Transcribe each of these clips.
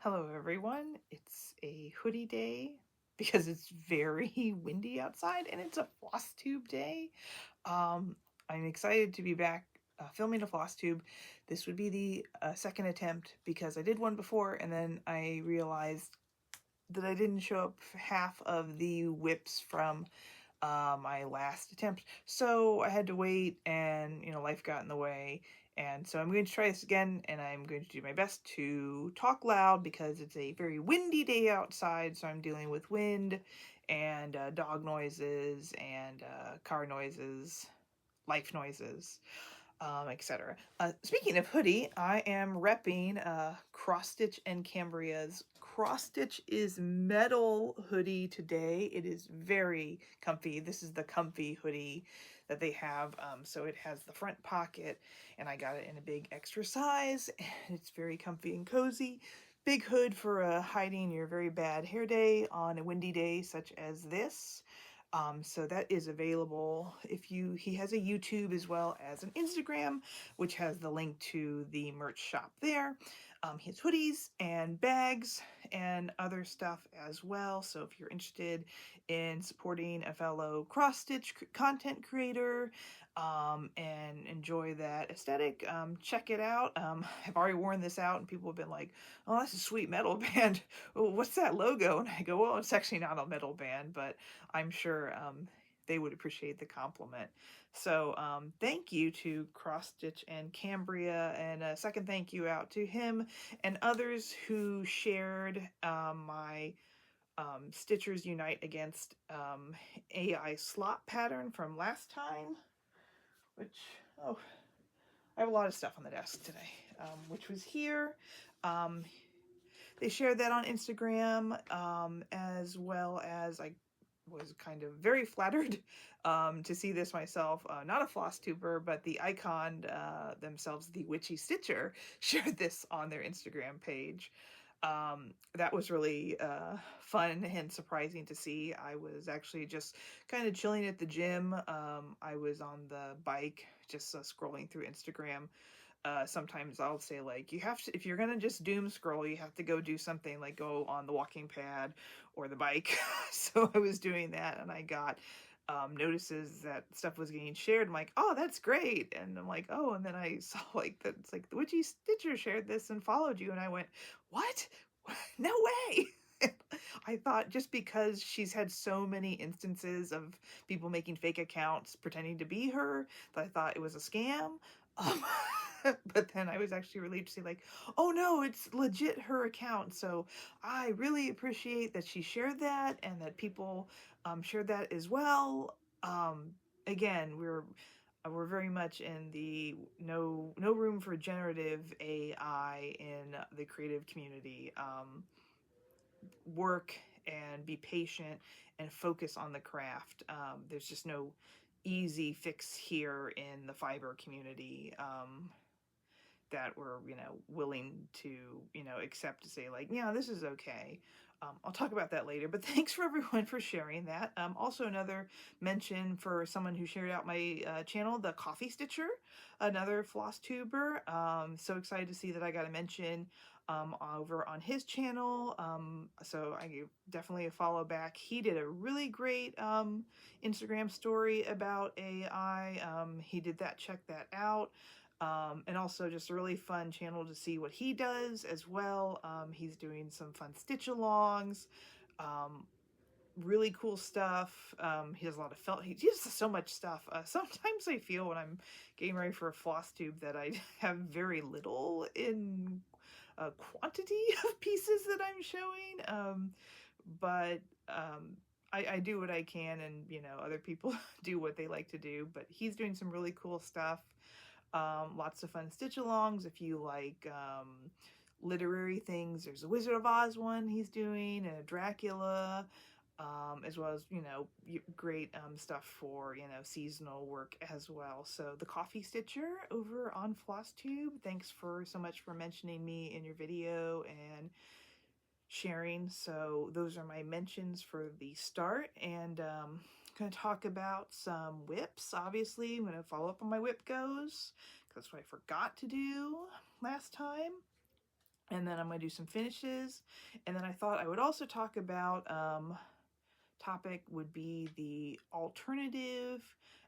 Hello everyone, it's a hoodie day because it's very windy outside and it's a floss tube day. I'm excited to be back filming a floss tube. This would be the second attempt because I did one before and then I realized that I didn't show up half of the whips from my last attempt. So I had to wait and, life got in the way. And so I'm going to try this again and I'm going to do my best to talk loud because it's a very windy day outside. So I'm dealing with wind and dog noises and car noises, life noises, etc. Speaking of hoodie, I am repping Cross Stitch and Cambria's Cross Stitch is metal hoodie today. It is very comfy. This is the comfy hoodie that they have. So it has the front pocket, and I got it in a big extra size. And it's very comfy and cozy. Big hood for hiding your very bad hair day on a windy day such as this. So that is available he has a YouTube as well as an Instagram, which has the link to the merch shop there. His hoodies and bags and other stuff as well. So if you're interested in supporting a fellow cross stitch content creator, and enjoy that aesthetic, check it out. I've already worn this out and people have been like, oh, that's a sweet metal band. Oh, what's that logo? And I go, well, it's actually not a metal band, but I'm sure they would appreciate the compliment. So thank you to Cross Stitch and Cambria, and a second thank you out to him and others who shared my Stitchers Unite Against AI slot pattern from last time, which, oh, I have a lot of stuff on the desk today, which was here. They shared that on Instagram, as well as I was kind of very flattered to see this myself. Not a floss tuber, but the icon themselves, the Witchy Stitcher, shared this on their Instagram page. That was really fun and surprising to see. I was actually just kind of chilling at the gym. I was on the bike, just scrolling through Instagram. Sometimes I'll say, like, you have to, if you're gonna just doom scroll, you have to go do something, like go on the walking pad or the bike. So I was doing that and I got notices that stuff was getting shared. I'm like, oh, that's great. And I'm like, oh, and then I saw like that it's like the Witchy Stitcher shared this and followed you, and I went, what? No way. I thought just because she's had so many instances of people making fake accounts pretending to be her, that I thought it was a scam. Um, but then I was actually relieved to see, like, oh no, it's legit her account. So I really appreciate that she shared that and that people shared that as well. Again, we're very much in the no room for generative AI in the creative community. Work and be patient and focus on the craft. There's just no easy fix here in the fiber community. That we're willing to accept, to say, like, yeah, this is okay. I'll talk about that later, but thanks for everyone for sharing that. Also, another mention for someone who shared out my channel, the Coffee Stitcher, another floss tuber. So excited to see that I got a mention over on his channel. So I give definitely a follow back. He did a really great Instagram story about AI. He did that. Check that out. And also just a really fun channel to see what he does as well. He's doing some fun stitch alongs, really cool stuff. He does a lot of felt. He does so much stuff. Sometimes I feel when I'm getting ready for a floss tube that I have very little in quantity of pieces that I'm showing. But I do what I can, and other people do what they like to do. But he's doing some really cool stuff. Lots of fun stitch alongs if you like literary things. There's a Wizard of Oz one he's doing, and a Dracula, as well as great stuff for seasonal work as well. So the Coffee Stitcher over on Flosstube, thanks so much for mentioning me in your video and sharing. So those are my mentions for the start, and going to talk about some whips. Obviously, I'm going to follow up on my WIPGOs. That's what I forgot to do last time. And then I'm going to do some finishes. And then I thought I would also talk about, topic would be the alternative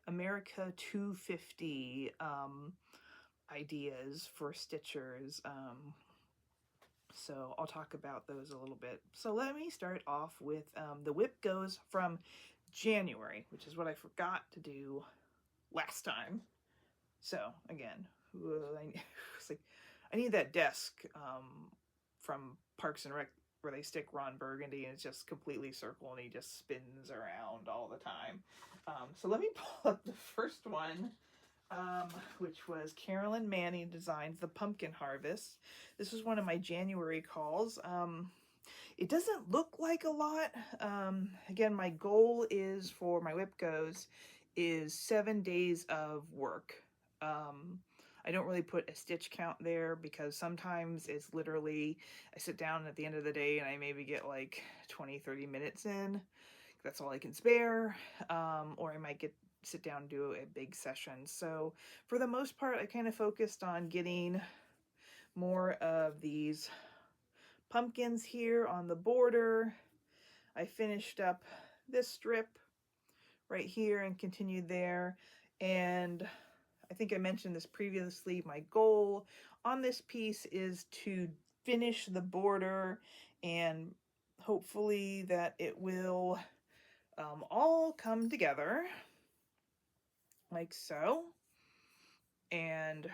America 250 ideas for stitchers. So I'll talk about those a little bit. So let me start off with the WIPGOs from January, which is what I forgot to do last time. So again, it's like, I need that desk from Parks and Rec where they stick Ron Burgundy and it's just completely circle and he just spins around all the time. So let me pull up the first one, which was Carolyn Manning Designs The Pumpkin Harvest. This was one of my January calls. It doesn't look like a lot. Again, my goal is for my WIPGOs is 7 days of work. I don't really put a stitch count there because sometimes it's literally, I sit down at the end of the day and I maybe get like 20-30 minutes in. That's all I can spare. Or I might sit down and do a big session. So for the most part, I kind of focused on getting more of these pumpkins here on the border. I finished up this strip right here and continued there. And I think I mentioned this previously. My goal on this piece is to finish the border and hopefully that it will all come together like so. And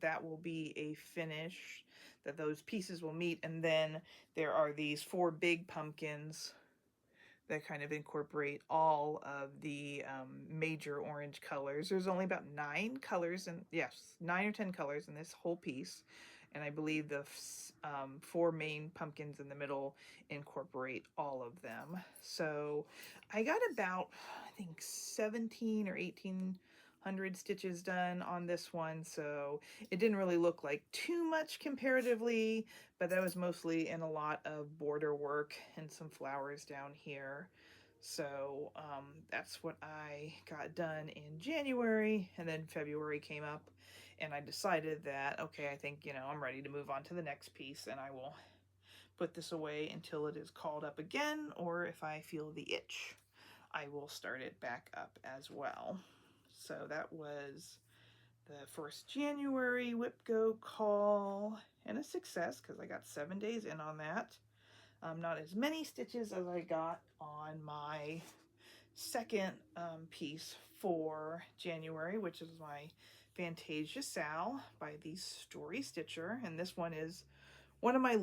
that will be a finish that those pieces will meet. And then there are these 4 big pumpkins that kind of incorporate all of the major orange colors. There's only about 9 colors, and yes, 9 or 10 colors in this whole piece. And I believe the 4 main pumpkins in the middle incorporate all of them. So I got about, I think, 17 or 1800 stitches done on this one. So it didn't really look like too much comparatively, but that was mostly in a lot of border work and some flowers down here. So that's what I got done in January, and then February came up and I decided that, okay, I think, I'm ready to move on to the next piece, and I will put this away until it is called up again, or if I feel the itch, I will start it back up as well. So that was the first January WIPGO call, and a success because I got 7 days in on that. Not as many stitches as I got on my second piece for January, which is my Fantasia Sal by the Story Stitcher. And this one is one of my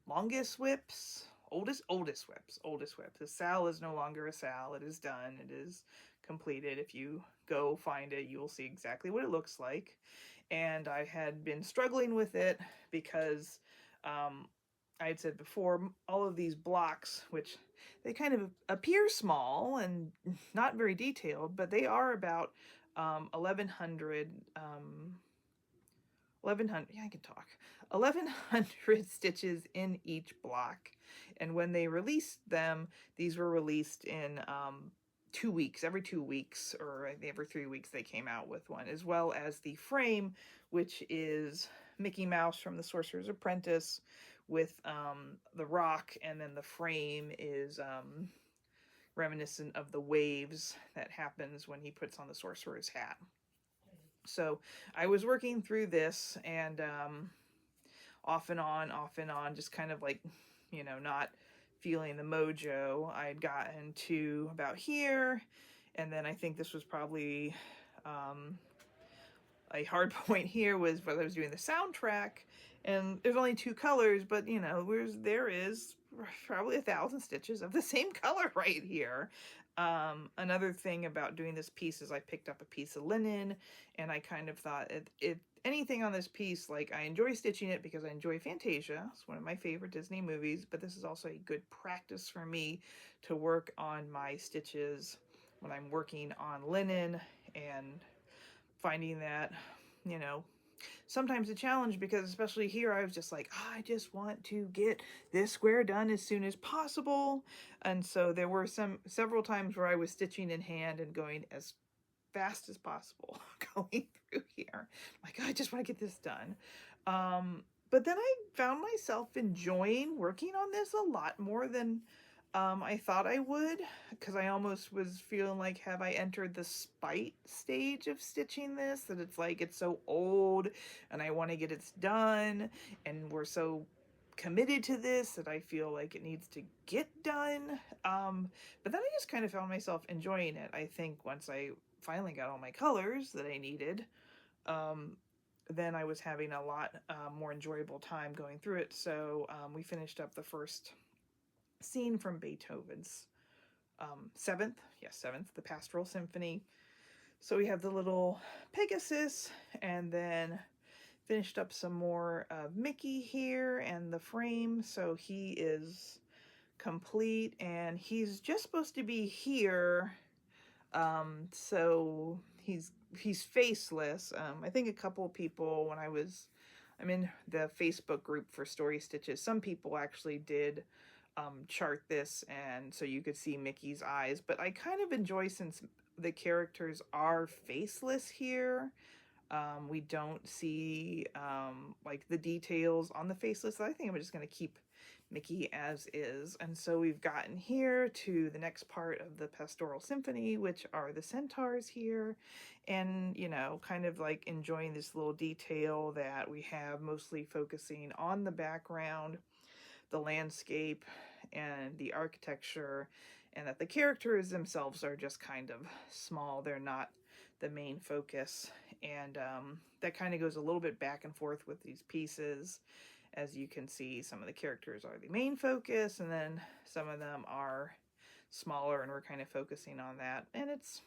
longest whips, oldest whips. The Sal is no longer a Sal. It is done. It is completed. If you go find it, you will see exactly what it looks like. And I had been struggling with it because I had said before, all of these blocks, which they kind of appear small and not very detailed, but they are about 1100 yeah, I can talk. 1100 stitches in each block. And when they released them, these were released in 2 weeks, every 2 weeks, or every 3 weeks they came out with one, as well as the frame, which is Mickey Mouse from The Sorcerer's Apprentice with the rock, and then the frame is reminiscent of the waves that happens when he puts on the sorcerer's hat. So I was working through this, and off and on, just kind of like, not feeling the mojo. I had gotten to about here, and then I think this was probably a hard point here was when I was doing the soundtrack, and there's only 2 colors, but there is probably 1,000 stitches of the same color right here. Another thing about doing this piece is I picked up a piece of linen, and I kind of thought if anything on this piece, like, I enjoy stitching it because I enjoy Fantasia. It's one of my favorite Disney movies, but this is also a good practice for me to work on my stitches when I'm working on linen, and finding that, sometimes a challenge, because especially here I was just like, I just want to get this square done as soon as possible. And so there were several times where I was stitching in hand and going as fast as possible going through here. Like, I just want to get this done. But then I found myself enjoying working on this a lot more than I thought I would, because I almost was feeling like, have I entered the spite stage of stitching this? That it's like, it's so old and I want to get it done, and we're so committed to this that I feel like it needs to get done. But then I just kind of found myself enjoying it. I think once I finally got all my colors that I needed, then I was having a lot more enjoyable time going through it. So we finished up the first scene from Beethoven's seventh, the Pastoral Symphony. So we have the little Pegasus, and then finished up some more of Mickey here and the frame. So he is complete, and he's just supposed to be here. So he's faceless. I think a couple people, when I'm in the Facebook group for Story Stitches, some people actually did chart this, and so you could see Mickey's eyes, but I kind of enjoy, since the characters are faceless here, we don't see like the details on the faceless. I think I'm just going to keep Mickey as is. And so we've gotten here to the next part of the Pastoral Symphony, which are the centaurs here, and kind of like enjoying this little detail that we have, mostly focusing on the background, the landscape, and the architecture, and that the characters themselves are just kind of small. They're not the main focus, and that kind of goes a little bit back and forth with these pieces. As you can see, some of the characters are the main focus, and then some of them are smaller, and we're kind of focusing on that. And it's,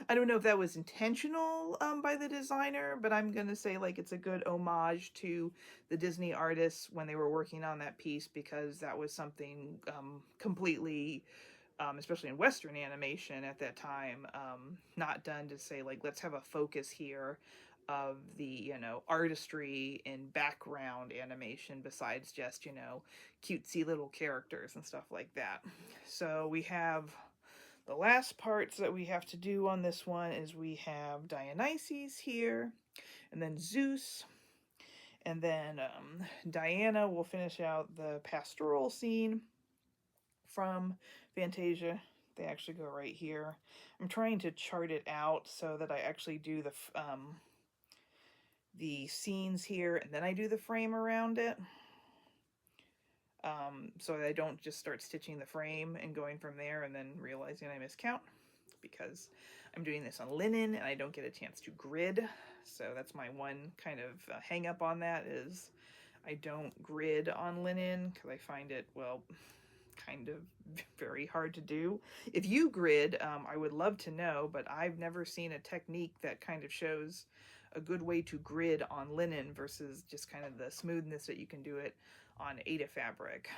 I don't know if that was intentional by the designer, but I'm going to say like it's a good homage to the Disney artists when they were working on that piece, because that was something completely, especially in Western animation at that time, not done to say like, let's have a focus here of the, artistry in background animation besides just, cutesy little characters and stuff like that. So we have the last parts that we have to do on this one is we have Dionysus here, and then Zeus, and then Diana will finish out the pastoral scene from Fantasia. They actually go right here. I'm trying to chart it out so that I actually do the scenes here, and then I do the frame around it. So that I don't just start stitching the frame and going from there and then realizing I miscount, because I'm doing this on linen and I don't get a chance to grid. So that's my one kind of hang up on that, is I don't grid on linen because I find it, well, kind of very hard to do. If you grid, I would love to know, but I've never seen a technique that kind of shows a good way to grid on linen versus just kind of the smoothness that you can do it on Aida fabric.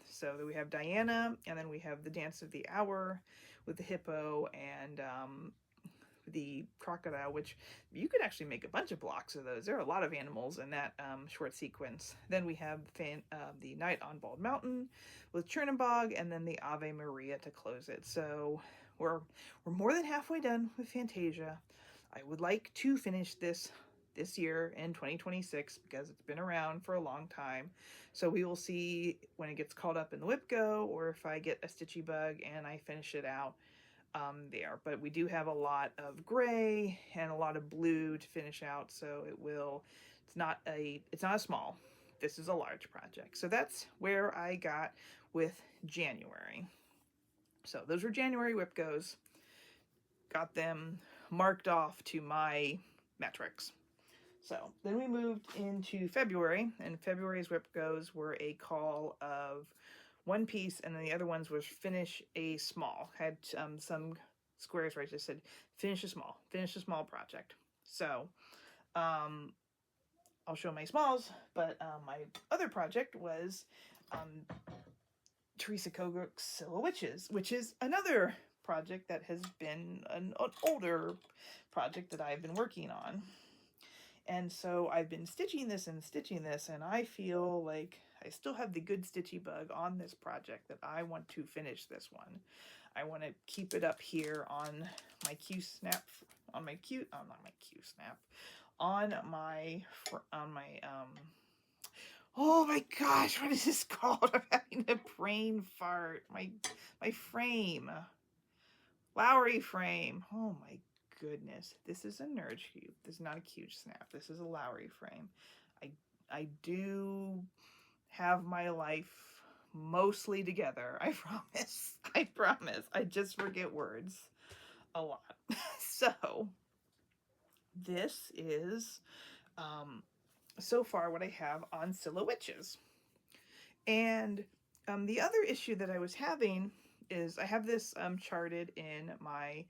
So we have Diana, and then we have the Dance of the Hour with the hippo and the crocodile, which you could actually make a bunch of blocks of those. There are a lot of animals in that short sequence. Then we have the Night on Bald Mountain with Chernabog, and then the Ave Maria to close it. So we're more than halfway done with Fantasia. I would like to finish this year in 2026, because it's been around for a long time. So we will see when it gets caught up in the WIPGO, or if I get a stitchy bug and I finish it out there. But we do have a lot of gray and a lot of blue to finish out, so it's not a small, this is a large project. So that's where I got with January. So those were January WIPGOs. Got them marked off to my metrics. So then we moved into February, and February's WIPGOs were a call of one piece, and then the other ones was finish a small. Had some squares where I just said finish a small project. So I'll show my smalls, but my other project was Teresa Kogut's Silhouette Witches, which is another project that has been an older project that I've been working on. And so I've been stitching this, and I feel like I still have the good stitchy bug on this project that I want to finish this one. I want to keep it up here on my Q-snap, on my oh my gosh, what is this called? I'm having a brain fart. My frame. Lowry frame. Oh my goodness. This is a Nerd Cube. This is not a Q-snap. This is a Lowry frame. I do have my life mostly together. I promise. I promise. I just forget words a lot. So this is so far what I have on Silhouettes. And the other issue that I was having is I have this charted in my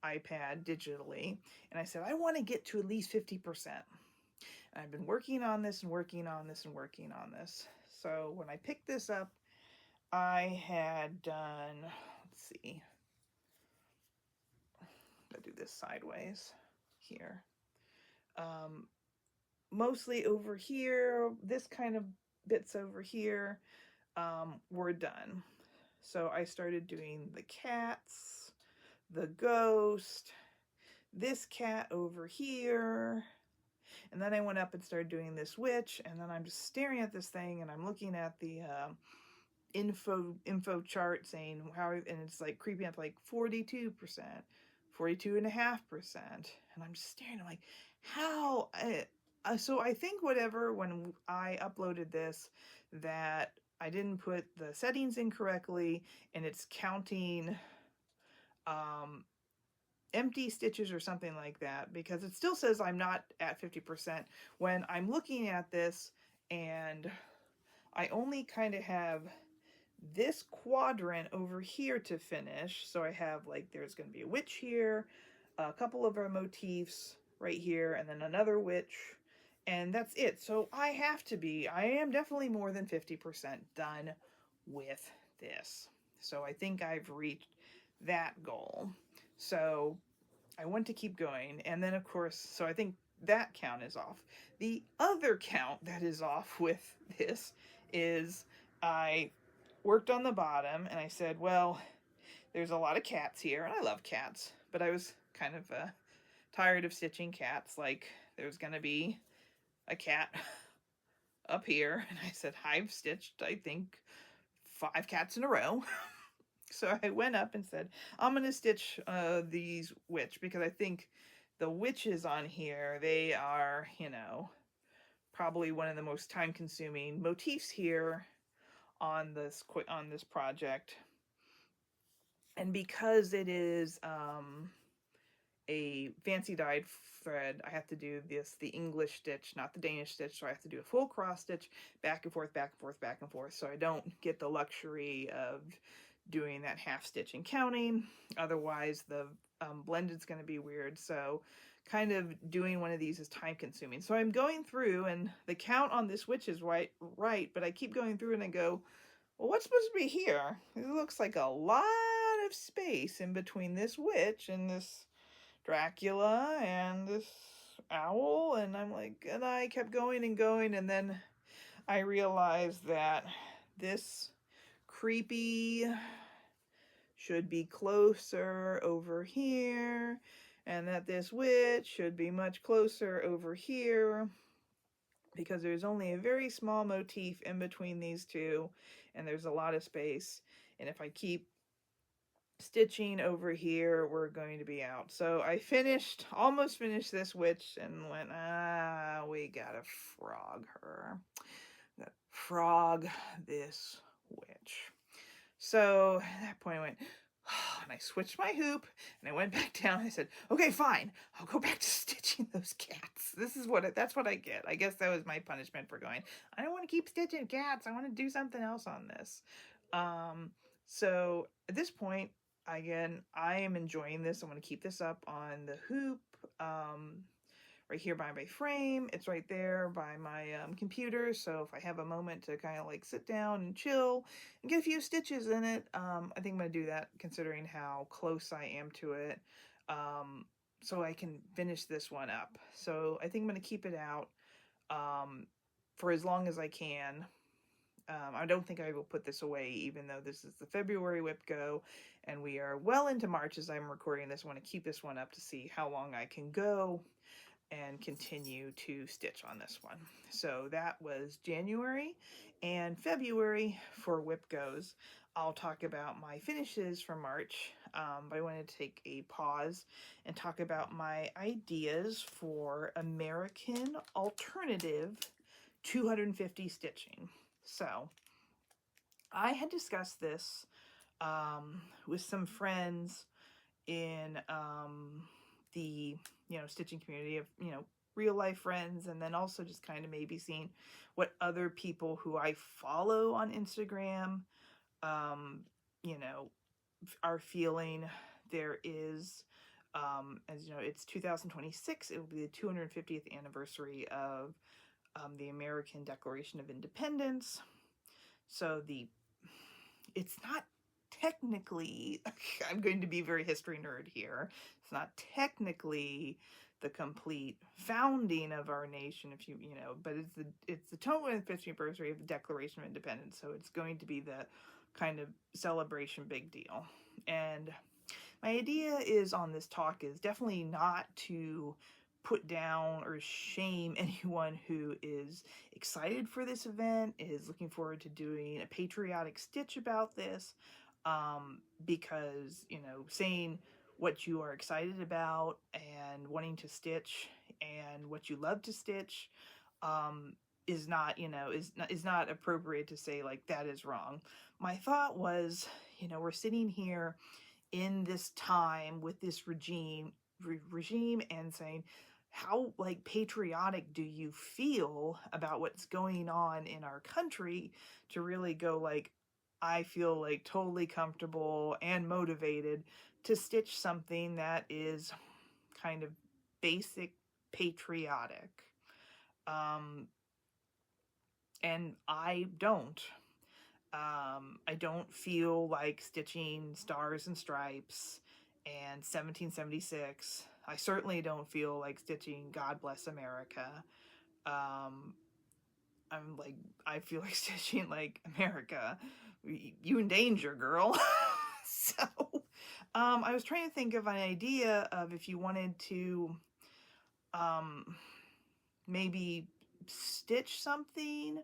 iPad digitally, and I said I want to get to at least 50%. And I've been working on this and working on this and working on this. So when I picked this up, I had done, let's see, I'll do this sideways here. Mostly over here, this kind of bits over here were done. So I started doing the cats, the ghost, this cat over here, and then I went up and started doing this witch, and then I'm just staring at this thing, and I'm looking at the info chart saying how, and it's like creeping up like 42%, 42.5%, and I'm just staring. I'm like, how? So I think whatever, when I uploaded this, that I didn't put the settings in correctly, and it's counting empty stitches or something like that, because it still says I'm not at 50% when I'm looking at this, and I only kind of have this quadrant over here to finish. So I have, like, there's going to be a witch here, a couple of our motifs right here, and then another witch, and that's it. So I am definitely more than 50% done with this. So I think I've reached that goal. So I want to keep going. And then, of course, so I think that count is off. The other count that is off with this is I worked on the bottom, and I said, well, there's a lot of cats here, and I love cats, but I was kind of tired of stitching cats. Like, there's going to be a cat up here, and I said, I've stitched, I think, 5 cats in a row. So I went up and said, I'm going to stitch these witch, because I think the witches on here, they are, you know, probably one of the most time-consuming motifs here on this project. And because it is a fancy dyed thread, I have to do the English stitch, not the Danish stitch. So I have to do a full cross stitch, back and forth, back and forth, back and forth. So I don't get the luxury of doing that half stitch and counting. Otherwise, the blended's going to be weird. So kind of doing one of these is time consuming. So I'm going through, and the count on this witch is right, but I keep going through and I go, well, what's supposed to be here? It looks like a lot of space in between this witch and this Dracula and this owl. And I'm like, and I kept going and going, and then I realized that this creepy should be closer over here, and that this witch should be much closer over here, because there's only a very small motif in between these two, and there's a lot of space. And if I keep stitching over here, we're going to be out. So I almost finished this witch, and went, we gotta frog her. Frog this witch. So at that point I went, and I switched my hoop, and I went back down. I said, okay, fine, I'll go back to stitching those cats. That's what I get. I guess that was my punishment for going, I don't want to keep stitching cats. I want to do something else on this. So at this point, again, I am enjoying this. I'm going to keep this up on the hoop, right here by my frame. It's right there by my computer. So if I have a moment to kind of like sit down and chill and get a few stitches in it, I think I'm going to do that, considering how close I am to it, so I can finish this one up. So I think I'm going to keep it out for as long as I can. I don't think I will put this away, even though this is the February WIPGO, and we are well into March as I'm recording this. I want to keep this one up to see how long I can go and continue to stitch on this one. So that was January, and February for WIPGOs. I'll talk about my finishes for March, but I wanted to take a pause and talk about my ideas for American alternative 250 stitching. So I had discussed this with some friends in the stitching community of real life friends, and then also just kind of maybe seeing what other people who I follow on Instagram are feeling. There is as you know, it's 2026. It will be the 250th anniversary of the American Declaration of Independence. So it's not technically, I'm going to be a very history nerd here, it's not technically the complete founding of our nation, but it's the 250th anniversary of the Declaration of Independence, so it's going to be the kind of celebration big deal. And my idea is on this talk is definitely not to put down or shame anyone who is excited for this event, is looking forward to doing a patriotic stitch about this, because, saying what you are excited about and wanting to stitch and what you love to stitch is not appropriate to say like that is wrong. My thought was, we're sitting here in this time with this regime and saying, how like patriotic do you feel about what's going on in our country to really go like, I feel like totally comfortable and motivated to stitch something that is kind of basic patriotic. And I don't. I don't feel like stitching Stars and Stripes and 1776. I certainly don't feel like stitching God Bless America. I feel like stitching like America, you in danger, girl. So, I was trying to think of an idea of if you wanted to, maybe stitch something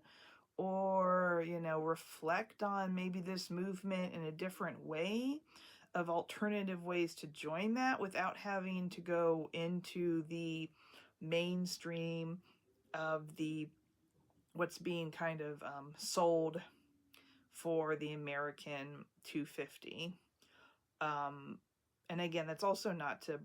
or, reflect on maybe this movement in a different way, of alternative ways to join that without having to go into the mainstream of what's being kind of sold for the American 250. And again, that's also not to,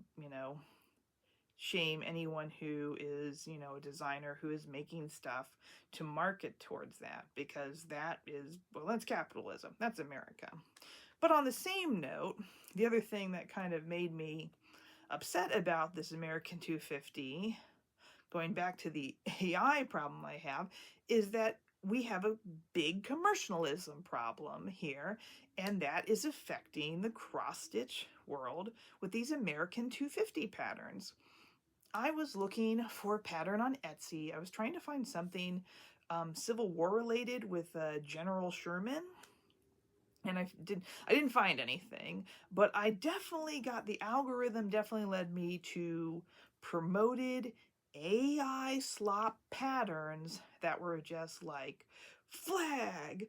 shame anyone who is, a designer who is making stuff to market towards that, because that's capitalism. That's America. But on the same note, the other thing that kind of made me upset about this American 250, going back to the AI problem I have, is that we have a big commercialism problem here, and that is affecting the cross-stitch world with these American 250 patterns. I was looking for a pattern on Etsy. I was trying to find something Civil War related with General Sherman, and I didn't find anything, but I definitely got, the algorithm definitely led me to promoted AI slop patterns that were just like flag,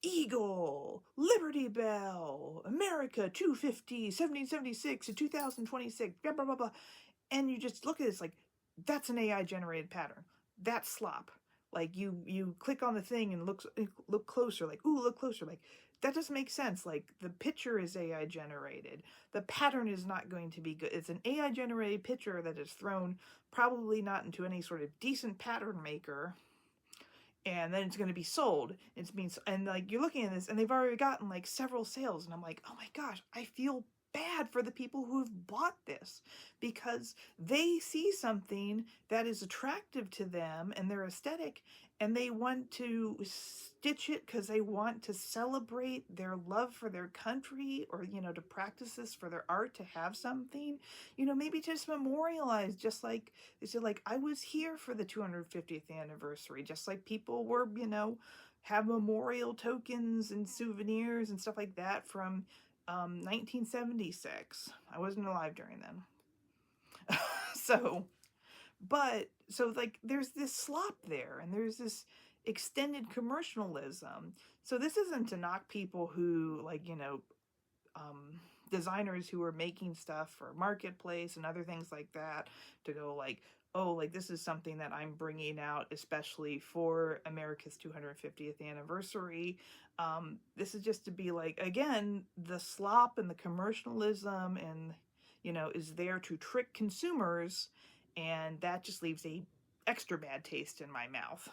eagle, Liberty Bell, America 250, 1776 to 2026, blah, blah, blah, blah. And you just look at it, it's like, that's an AI generated pattern. That's slop. Like you click on the thing and look closer, like, ooh, look closer. Like, that doesn't make sense. Like, the picture is AI generated. The pattern is not going to be good. It's an AI generated picture that is thrown probably not into any sort of decent pattern maker, and then it's going to be sold. And like, you're looking at this and they've already gotten like several sales, and I'm like, oh my gosh, I feel bad for the people who have bought this, because they see something that is attractive to them and their aesthetic, and they want to stitch it because they want to celebrate their love for their country, or to practice this for their art, to have something, maybe just memorialize, just like they said, like, I was here for the 250th anniversary, just like people were have memorial tokens and souvenirs and stuff like that from 1976. I wasn't alive during then. So like there's this slop there, and there's this extended commercialism. So this isn't to knock people who, like, designers who are making stuff for marketplace and other things like that, to go like, oh, like this is something that I'm bringing out especially for America's 250th anniversary. This is just to be like, again, the slop and the commercialism and, is there to trick consumers, and that just leaves a extra bad taste in my mouth.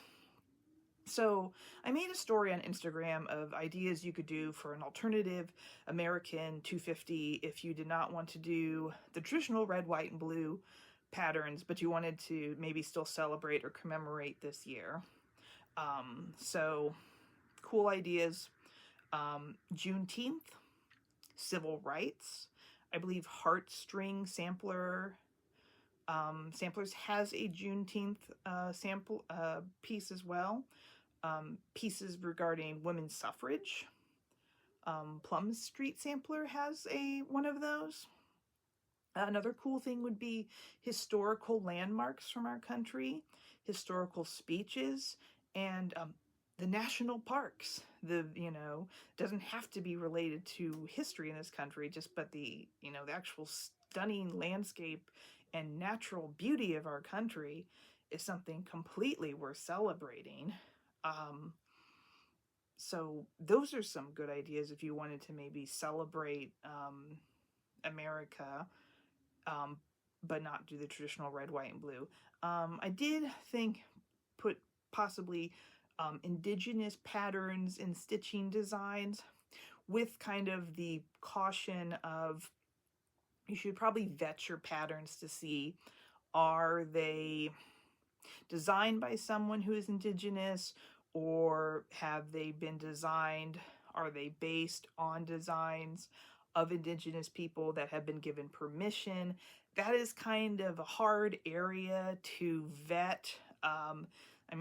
So I made a story on Instagram of ideas you could do for an alternative American 250 if you did not want to do the traditional red, white, and blue patterns, but you wanted to maybe still celebrate or commemorate this year. So cool ideas. Juneteenth, civil rights. I believe Heartstring Samplers has a Juneteenth sample piece as well. Pieces regarding women's suffrage. Plum Street Sampler has one of those. Another cool thing would be historical landmarks from our country, historical speeches, and the national parks. Doesn't have to be related to history in this country, but the actual stunning landscape and natural beauty of our country is something completely worth celebrating. So those are some good ideas if you wanted to maybe celebrate America, but not do the traditional red, white, and blue. I did think put possibly indigenous patterns and stitching designs, with kind of the caution of you should probably vet your patterns to see, are they designed by someone who is indigenous, or have they been designed, are they based on designs of indigenous people that have been given permission? That is kind of a hard area to vet.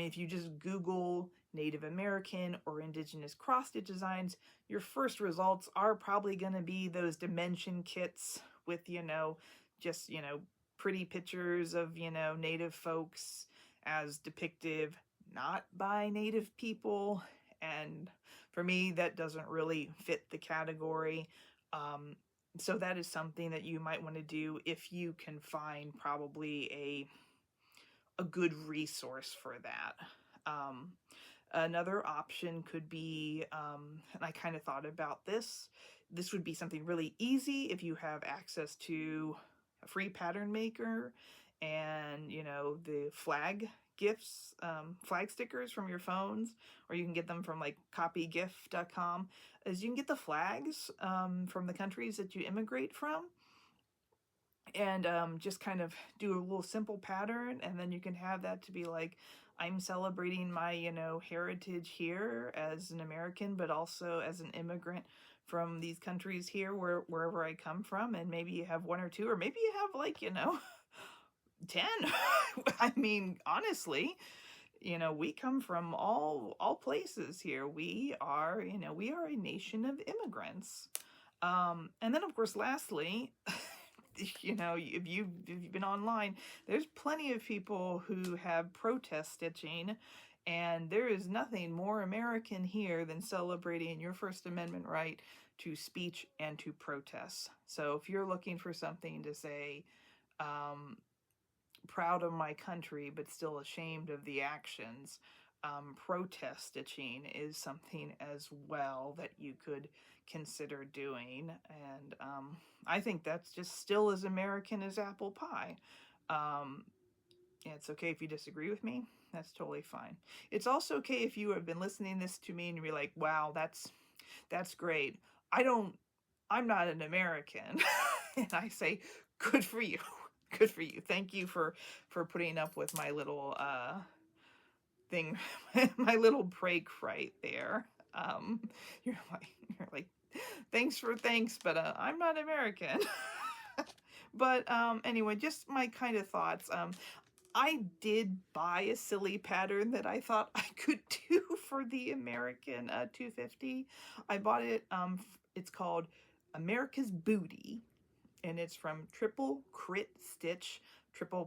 If you just Google Native American or indigenous cross-stitch designs, your first results are probably going to be those dimension kits with, pretty pictures of, Native folks as depictive not by Native people. And for me, that doesn't really fit the category. So that is something that you might want to do if you can find probably a good resource for that. Another option could be, and I kind of thought about this would be something really easy if you have access to a free pattern maker and, the flag gifts, flag stickers from your phones, or you can get them from like copygift.com, is you can get the flags from the countries that you immigrate from, and just kind of do a little simple pattern, and then you can have that to be like, I'm celebrating my, heritage here as an American, but also as an immigrant from these countries here, wherever I come from. And maybe you have one or two, or maybe you have like, 10. I mean, honestly, we come from all places here. We are a nation of immigrants. And then, of course, lastly, if you've been online, there's plenty of people who have protest stitching, and there is nothing more American here than celebrating your First Amendment right to speech and to protest. So if you're looking for something to say, proud of my country but still ashamed of the actions, protest stitching is something as well that you could consider doing. And I think that's just still as American as apple pie. It's okay if you disagree with me. That's totally fine. It's also okay if you have been listening this to me and you're like, wow, that's great. I'm not an American. And I say, good for you. Good for you. Thank you for putting up with my little thing, my little break right there. You're like, thanks, but I'm not American. But anyway, just my kind of thoughts. I did buy a silly pattern that I thought I could do for the American 250. I bought it, it's called America's Booty, and it's from TripleCrit Stitch.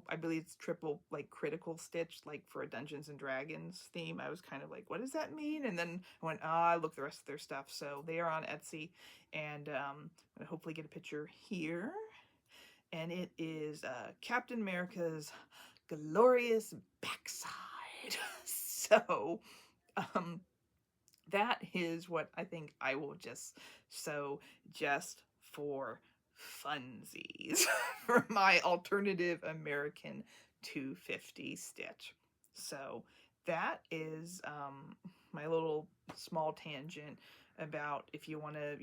I believe it's triple, like, critical stitch, like for a Dungeons and Dragons theme. I was kind of like, what does that mean? And then I went, I looked the rest of their stuff. So they are on Etsy, and I'm gonna hopefully get a picture here. And it is Captain America's glorious backside. So that is what I think I will just sew just for funsies for my alternative American 250 stitch. So that is my little small tangent about if you want to,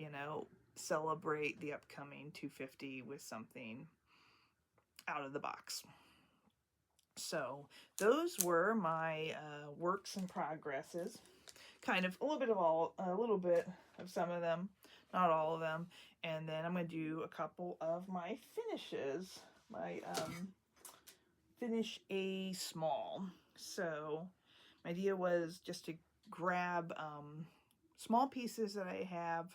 celebrate the upcoming 250 with something out of the box. So those were my works in progresses. Kind of a little bit of some of them, not all of them. And then I'm going to do a couple of my finishes. My finish a small. So my idea was just to grab small pieces that I have,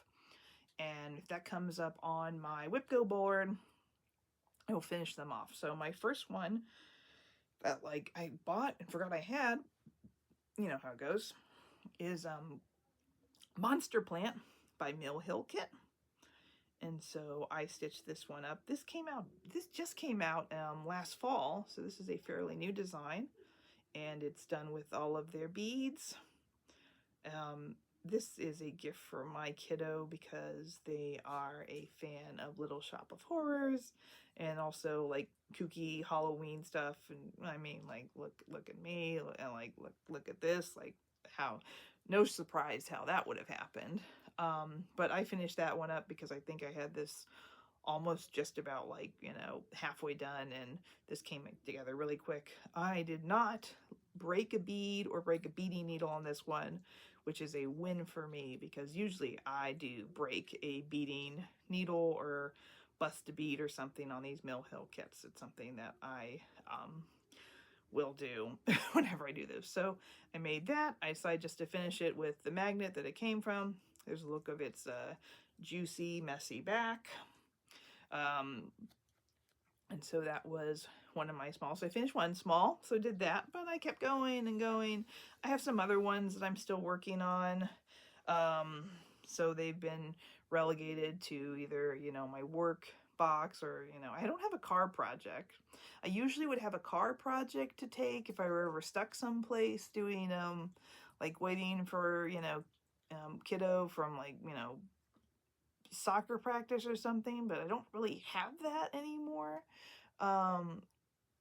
and if that comes up on my WIPGO board, I will finish them off. So my first one that I bought and forgot I had, you know how it goes, is Monster Plant by Mill Hill Kit. And so I stitched this one up. This just came out last fall, so this is a fairly new design, and it's done with all of their beads. This is a gift for my kiddo because they are a fan of Little Shop of Horrors and also like kooky Halloween stuff. And I mean, like, look at me, and look at this, like, how, no surprise how that would have happened. But I finished that one up because I think I had this almost just about halfway done, and this came together really quick. I did not break a bead or break a beading needle on this one, which is a win for me because usually I do break a beading needle or bust a bead or something on these Mill Hill kits. It's something that I will do whenever I do this. So I made that. I decided just to finish it with the magnet that it came from. There's a look of its juicy, messy back. And so that was one of my small. So I finished one small, so I did that, but I kept going and going. I have some other ones that I'm still working on. So they've been relegated to either, my work box or, I don't have a car project. I usually would have a car project to take if I were ever stuck someplace doing, waiting for, kiddo from soccer practice or something, but I don't really have that anymore.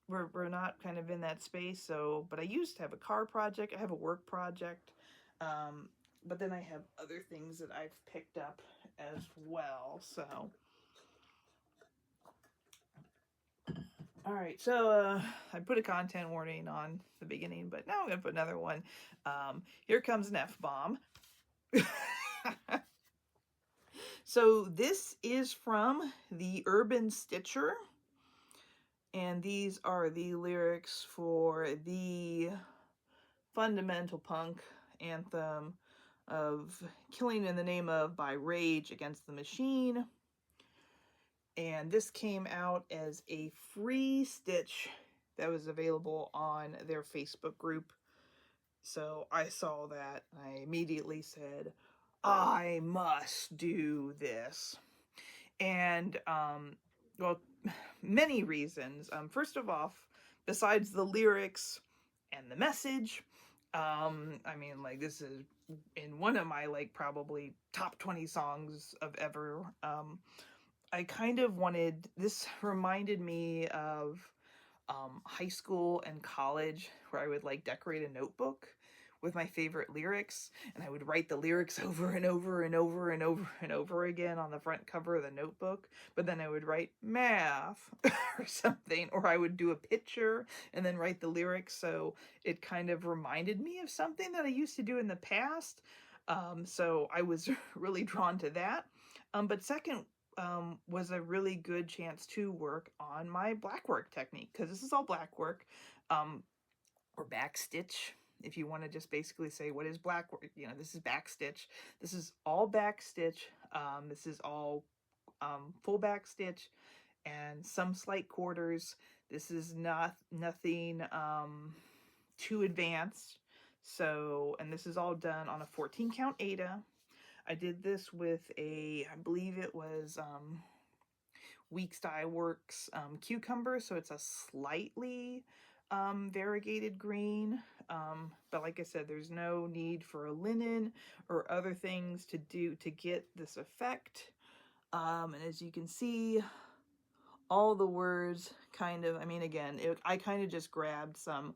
We're not kind of in that space. So, but I used to have a car project. I have a work project. But then I have other things that I've picked up as well. So, all right. So, I put a content warning on the beginning, but now I'm going to put another one. Here comes an F-bomb. So this is from the Urban Stitcher, and these are the lyrics for the fundamental punk anthem of Killing in the Name of by Rage Against the Machine. And this came out as a free stitch that was available on their Facebook group. So I saw that and I immediately said, I must do this. And, well, many reasons. First of all, besides the lyrics and the message, I mean, this is in one of my, probably top 20 songs of ever. I kind of wanted, this reminded me of high school and college, where I would decorate a notebook with my favorite lyrics, and I would write the lyrics over and over and over and over and over again on the front cover of the notebook, but then I would write math or something, or I would do a picture and then write the lyrics. So it kind of reminded me of something that I used to do in the past. So I was really drawn to that. But second, was a really good chance to work on my black work technique, because this is all black work. or backstitch. If you want to just basically say what is black, you know, this is backstitch. This is all backstitch. This is all full backstitch and some slight quarters. This is nothing too advanced. So, and this is all done on a 14 count Aida. I did this with I believe it was Weeks Dye Works cucumber, so it's a slightly variegated green. But like I said, there's no need for a linen or other things to do to get this effect. And as you can see, all the words kind of, I mean, again, I kind of just grabbed some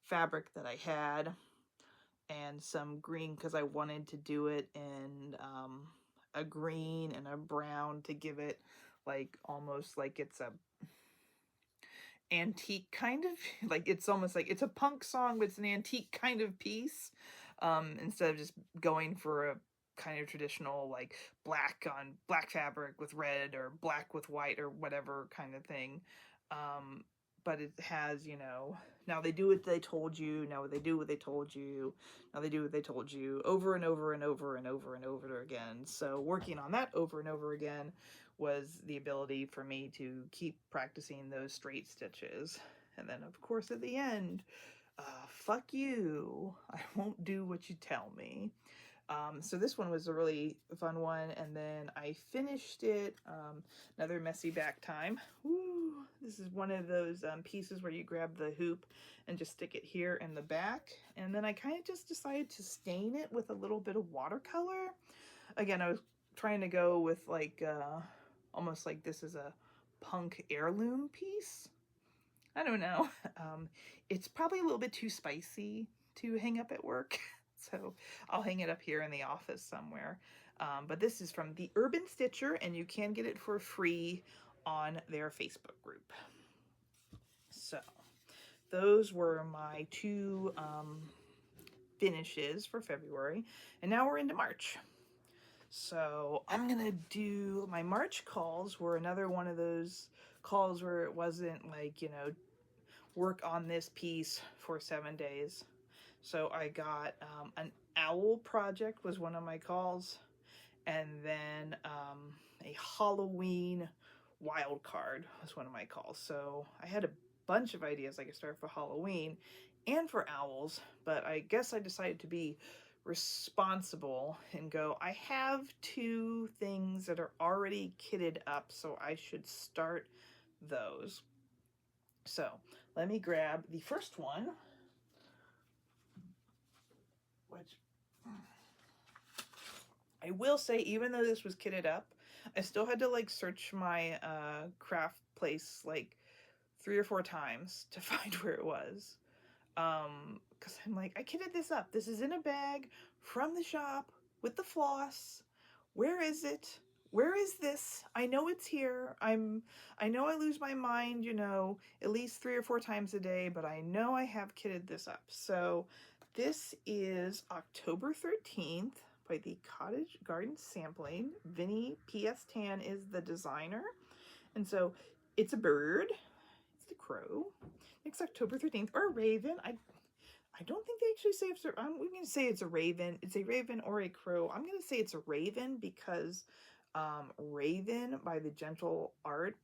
fabric that I had and some green because I wanted to do it in a green and a brown to give it like almost like it's a antique kind of, like it's almost like it's a punk song but it's an antique kind of piece, instead of just going for a kind of traditional like black on black fabric with red or black with white or whatever kind of thing. But it has, you know, now they do what they told you, now they do what they told you, now they do what they told you, over and over and over and over and over again. So working on that over and over again was the ability for me to keep practicing those straight stitches. And then of course at the end, fuck you, I won't do what you tell me. So this one was a really fun one, and then I finished it, another messy back time. Woo! This is one of those pieces where you grab the hoop and just stick it here in the back, and then I kind of just decided to stain it with a little bit of watercolor. Again, I was trying to go with like, almost like this is a punk heirloom piece. I don't know. It's probably a little bit too spicy to hang up at work. So I'll hang it up here in the office somewhere. But this is from the Urban Stitcher, and you can get it for free on their Facebook group. So those were my two finishes for February. And now we're into March. So I'm going to do my March calls were another one of those calls where it wasn't like, you know, work on this piece for 7 days. So I got an owl project was one of my calls, and then a Halloween wild card was one of my calls. So I had a bunch of ideas I could start for Halloween and for owls, but I guess I decided to be responsible and go, I have two things that are already kitted up, so I should start those. So let me grab the first one, which I will say, even though this was kitted up, I still had to like search my craft place like 3 or 4 times to find where it was. Because I'm like, I kitted this up. This is in a bag from the shop with the floss. Where is it? Where is this? I know it's here. I know I lose my mind, you know, at least 3 or 4 times a day, but I know I have kitted this up. So this is October 13th by the Cottage Garden Sampling. Vinny P.S. Tan is the designer. And so it's a bird. It's the crow. Next October 13th, or a raven. I don't think they actually say if we're going to say it's a raven. It's a raven or a crow. I'm going to say it's a raven because Raven by the Gentle Art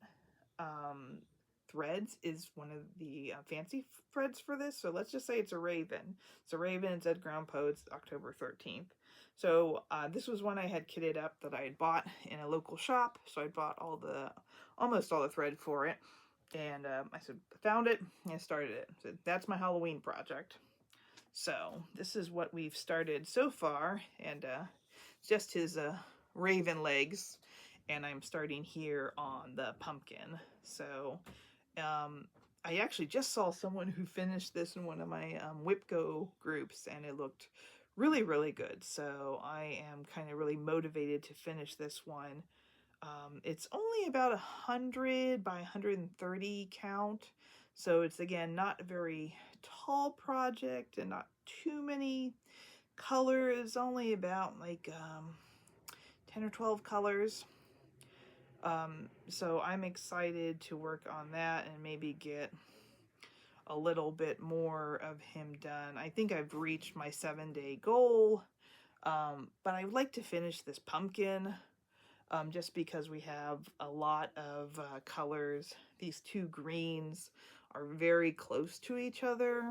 threads is one of the fancy threads for this. So let's just say it's a raven. It's a raven. It's Ed Ground Poets, October 13th. So this was one I had kitted up that I had bought in a local shop. So I bought almost all the thread for it. And I found it and I started it. So that's my Halloween project. So this is what we've started so far. And just his raven legs. And I'm starting here on the pumpkin. So I actually just saw someone who finished this in one of my WIPGO groups, and it looked really, really good. So I am kind of really motivated to finish this one. It's only about 100 by 130 count. So it's, again, not a very tall project and not too many colors, only about like 10 or 12 colors. So I'm excited to work on that and maybe get a little bit more of him done. I think I've reached my 7-day goal, but I would like to finish this pumpkin, just because we have a lot of colors. These two greens are very close to each other,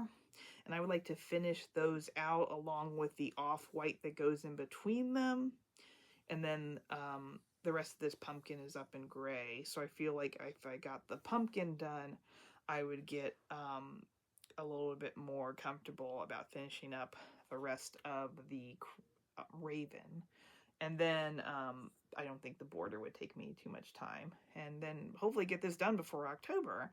and I would like to finish those out along with the off-white that goes in between them. And then the rest of this pumpkin is up in gray. So I feel like if I got the pumpkin done, I would get a little bit more comfortable about finishing up the rest of the raven. And then I don't think the border would take me too much time. And then hopefully get this done before October.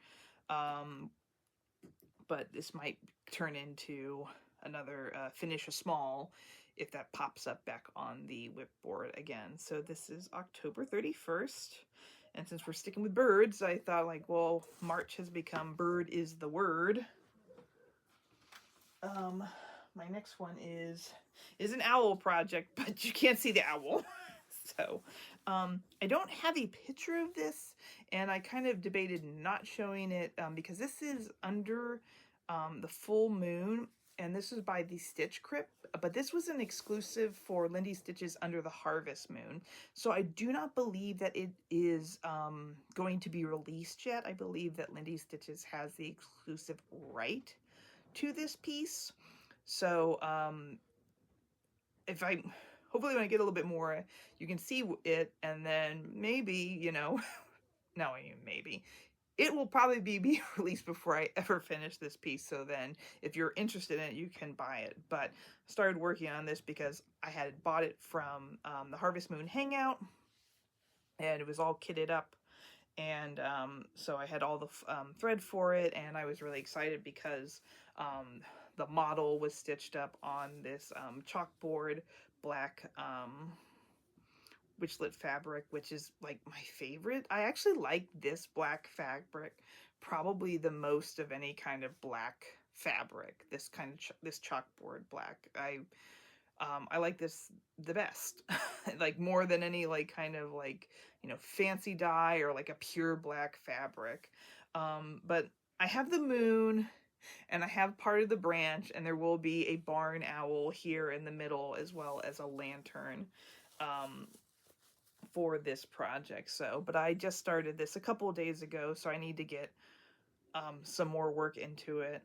But this might turn into another finish a small if that pops up back on the whip board again. So this is October 31st. And since we're sticking with birds, I thought like, well, March has become bird is the word. My next one is an owl project, but you can't see the owl. So I don't have a picture of this, and I kind of debated not showing it because this is under the full moon, and this is by the TripleCrit, but this was an exclusive for Lindy Stitches under the harvest moon. So I do not believe that it is going to be released yet. I believe that Lindy Stitches has the exclusive right to this piece. So hopefully when I get a little bit more, you can see it, and then maybe, you know, no, maybe, it will probably be released before I ever finish this piece. So then if you're interested in it, you can buy it. But I started working on this because I had bought it from the Harvest Moon Hangout, and it was all kitted up. And so I had all the thread for it, and I was really excited because the model was stitched up on this chalkboard black witchlet fabric, which is like my favorite. I actually like this black fabric probably the most of any kind of black fabric. This kind of this chalkboard black. I like this the best, like more than any like kind of like, you know, fancy dye or like a pure black fabric. But I have the moon, and I have part of the branch, and there will be a barn owl here in the middle as well as a lantern for this project. So, but I just started this a couple of days ago, so I need to get some more work into it.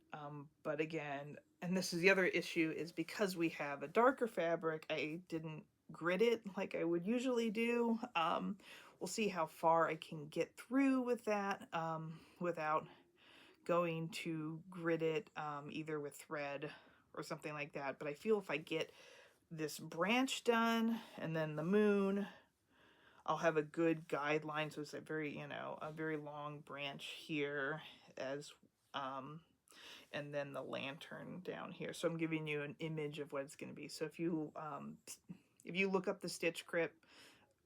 But again, and this is the other issue, is because we have a darker fabric, I didn't grit it like I would usually do. We'll see how far I can get through with that without going to grit it either with thread or something like that. But I feel if I get this branch done and then the moon, I'll have a good guideline. So it's a very, you know, a very long branch here as and then the lantern down here. So I'm giving you an image of what it's going to be. So if you look up the TripleCrit,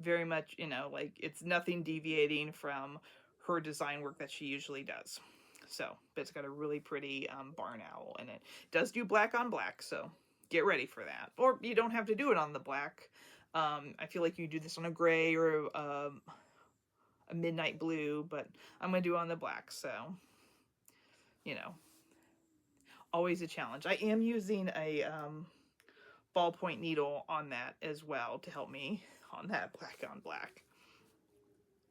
very much, you know, like it's nothing deviating from her design work that she usually does. So, but it's got a really pretty barn owl in it. It does do black on black, so get ready for that. Or you don't have to do it on the black. I feel like you do this on a gray or a midnight blue, but I'm going to do it on the black, so, you know, always a challenge. I am using a ballpoint needle on that as well to help me on that black on black.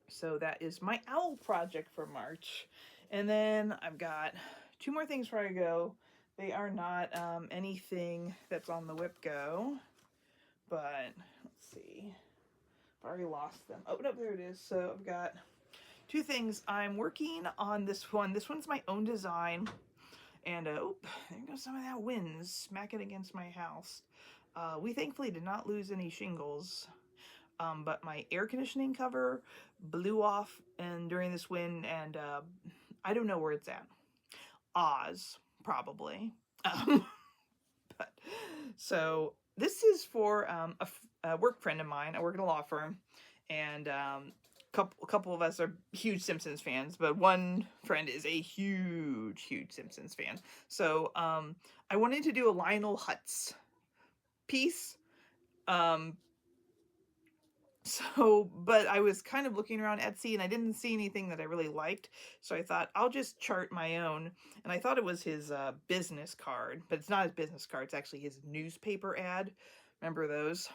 So that is my owl project for March. And then I've got 2 more things before I go. They are not anything that's on the WIPGO, but let's see. I've already lost them. Oh, no, there it is. So I've got 2 things. I'm working on this one. This one's my own design. And, oh, there goes some of that wind smacking against my house. We thankfully did not lose any shingles. But my air conditioning cover blew off and during this wind, and I don't know where it's at. Oz, probably. But so this is for a work friend of mine. I work at a law firm, and a couple of us are huge Simpsons fans, but one friend is a huge Simpsons fan. So I wanted to do a Lionel Hutz piece. So, but I was kind of looking around Etsy and I didn't see anything that I really liked. So I thought I'll just chart my own. And I thought it was his business card, but it's not his business card. It's actually his newspaper ad. Remember those?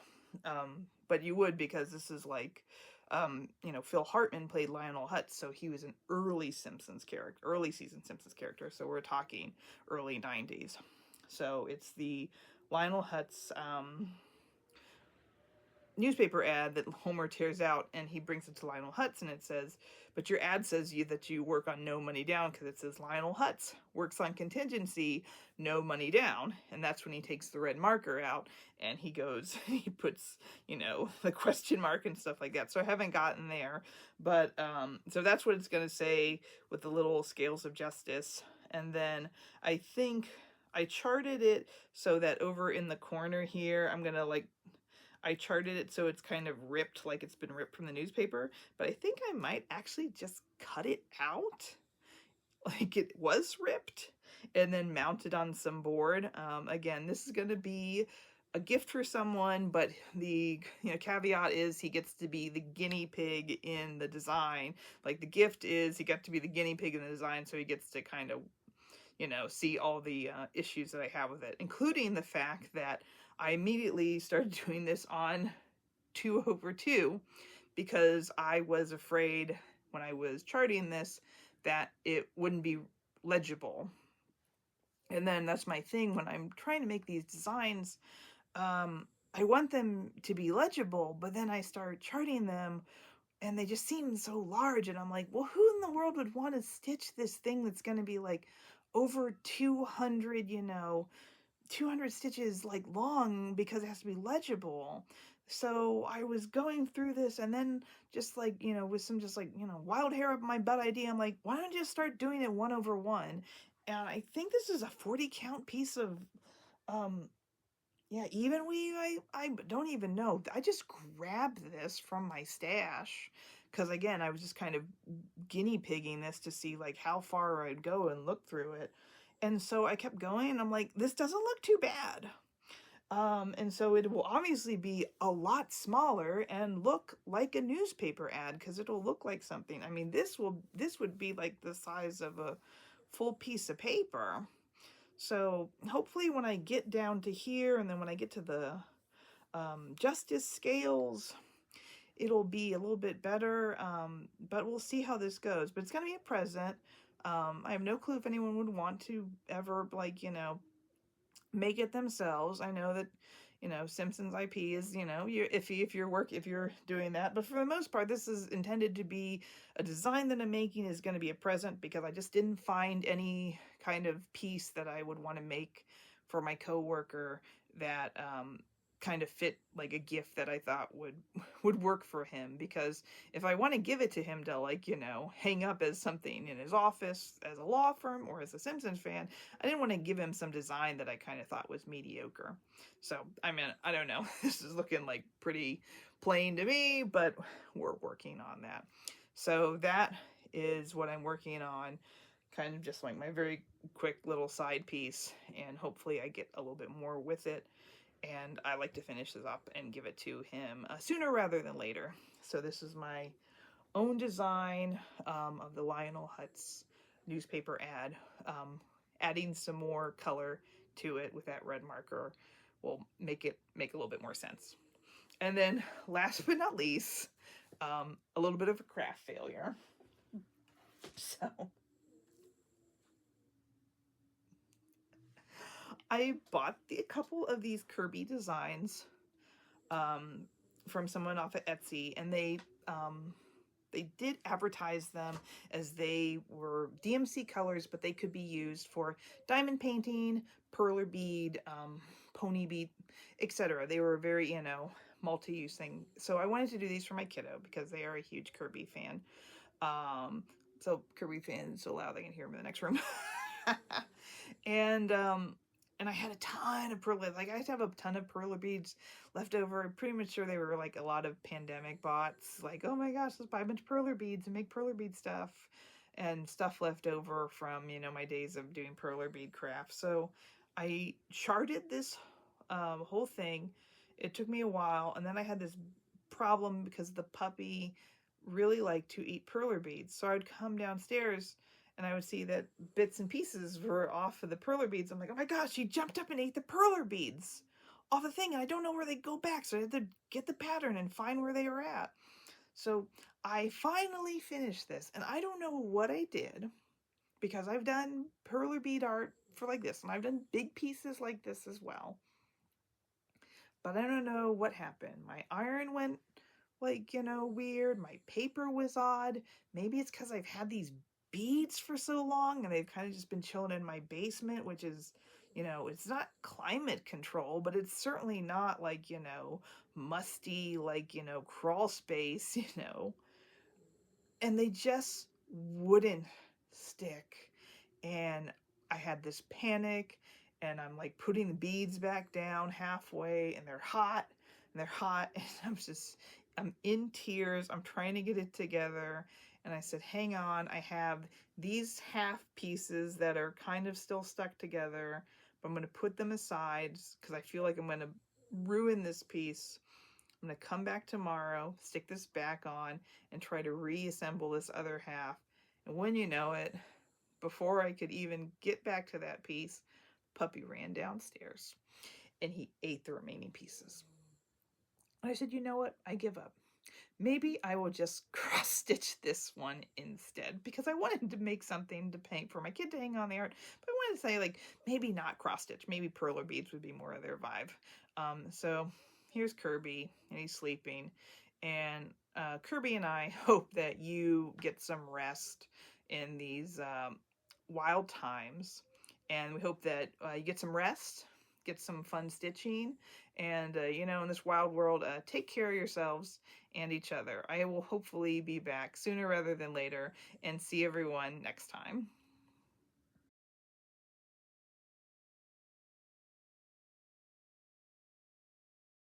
But you would, because this is like, Phil Hartman played Lionel Hutz. So he was an early Simpsons character, early season Simpsons character. So we're talking early 90s. So it's the Lionel Hutz, newspaper ad that Homer tears out, and he brings it to Lionel Hutz, and it says, but your ad says that you work on no money down, because it says Lionel Hutz works on contingency, no money down. And that's when he takes the red marker out and he goes, he puts, the question mark and stuff like that. So I haven't gotten there, but so that's what it's going to say with the little scales of justice. And then I think I charted it so that over in the corner here, I'm going to I charted it so it's kind of ripped, like it's been ripped from the newspaper, but I think I might actually just cut it out like it was ripped and then mount it on some board. Again, this is going to be a gift for someone, but the caveat is he gets to be the guinea pig in the design. Like the gift is he got to be the guinea pig in the design, so he gets to kind of see all the issues that I have with it, including the fact that I immediately started doing this on 2/2 because I was afraid when I was charting this that it wouldn't be legible. And then that's my thing when I'm trying to make these designs. I want them to be legible, but then I start charting them and they just seem so large, and I'm like, well, who in the world would want to stitch this thing that's going to be like over 200 200 stitches like long, because it has to be legible. So I was going through this, and then just with some just wild hair up my butt idea, I'm like, why don't you just start doing it 1/1? And I think this is a 40 count piece of yeah, even weave. I don't even know. I just grabbed this from my stash because again, I was just kind of guinea pigging this to see like how far I'd go and look through it. And so I kept going and I'm like, this doesn't look too bad. And so it will obviously be a lot smaller and look like a newspaper ad because it'll look like something. I mean, this would be like the size of a full piece of paper. So hopefully when I get down to here and then when I get to the justice scales, it'll be a little bit better, but we'll see how this goes. But it's going to be a present. I have no clue if anyone would want to ever, make it themselves. I know that, Simpsons IP is, you're iffy if you're doing that. But for the most part, this is intended to be a design that I'm making is going to be a present because I just didn't find any kind of piece that I would want to make for my coworker that kind of fit like a gift that I thought would work for him. Because if I want to give it to him to hang up as something in his office as a law firm or as a Simpsons fan, I didn't want to give him some design that I kind of thought was mediocre. So I mean, I don't know. This is looking like pretty plain to me, but we're working on that. So that is what I'm working on, kind of just like my very quick little side piece, and hopefully I get a little bit more with it. And I like to finish this up and give it to him sooner rather than later. So this is my own design of the Lionel Hutz newspaper ad. Adding some more color to it with that red marker will make it make a little bit more sense. And then last but not least, a little bit of a craft failure. So I bought a couple of these Kirby designs from someone off of Etsy, and they did advertise them as they were DMC colors, but they could be used for diamond painting, perler bead, pony bead, etc. They were very, multi-use thing. So I wanted to do these for my kiddo because they are a huge Kirby fan. So Kirby fans so loud they can hear them in the next room. And I had a ton of perler, I used to have a ton of perler beads left over. I'm pretty much sure they were like a lot of pandemic bots. Like, oh my gosh, let's buy a bunch of perler beads and make perler bead stuff. And stuff left over from, my days of doing perler bead craft. So I charted this whole thing. It took me a while. And then I had this problem because the puppy really liked to eat perler beads. So I would come downstairs and I would see that bits and pieces were off of the perler beads. I'm like, oh my gosh, she jumped up and ate the perler beads off the thing, and I don't know where they go back. So I had to get the pattern and find where they were at. So I finally finished this, and I don't know what I did because I've done perler bead art for like this, and I've done big pieces like this as well. But I don't know what happened. My iron went like, weird. My paper was odd. Maybe it's because I've had these beads for so long and they've kind of just been chilling in my basement, which is, it's not climate control, but it's certainly not like, musty, like, crawl space, and they just wouldn't stick. And I had this panic, and I'm like putting the beads back down halfway, and they're hot, and I'm in tears. I'm trying to get it together. And I said, hang on, I have these half pieces that are kind of still stuck together, but I'm going to put them aside because I feel like I'm going to ruin this piece. I'm going to come back tomorrow, stick this back on, and try to reassemble this other half. And when you know it, before I could even get back to that piece, puppy ran downstairs and he ate the remaining pieces. And I said, you know what? I give up. Maybe I will just cross stitch this one instead, because I wanted to make something to paint for my kid to hang on the art. But I wanted to say, like, maybe not cross stitch. Maybe perler beads would be more of their vibe. So here's Kirby, and he's sleeping. And Kirby and I hope that you get some rest in these wild times. And we hope that you get some rest, get some fun stitching, and in this wild world, take care of yourselves and each other. I will hopefully be back sooner rather than later, and see everyone next time.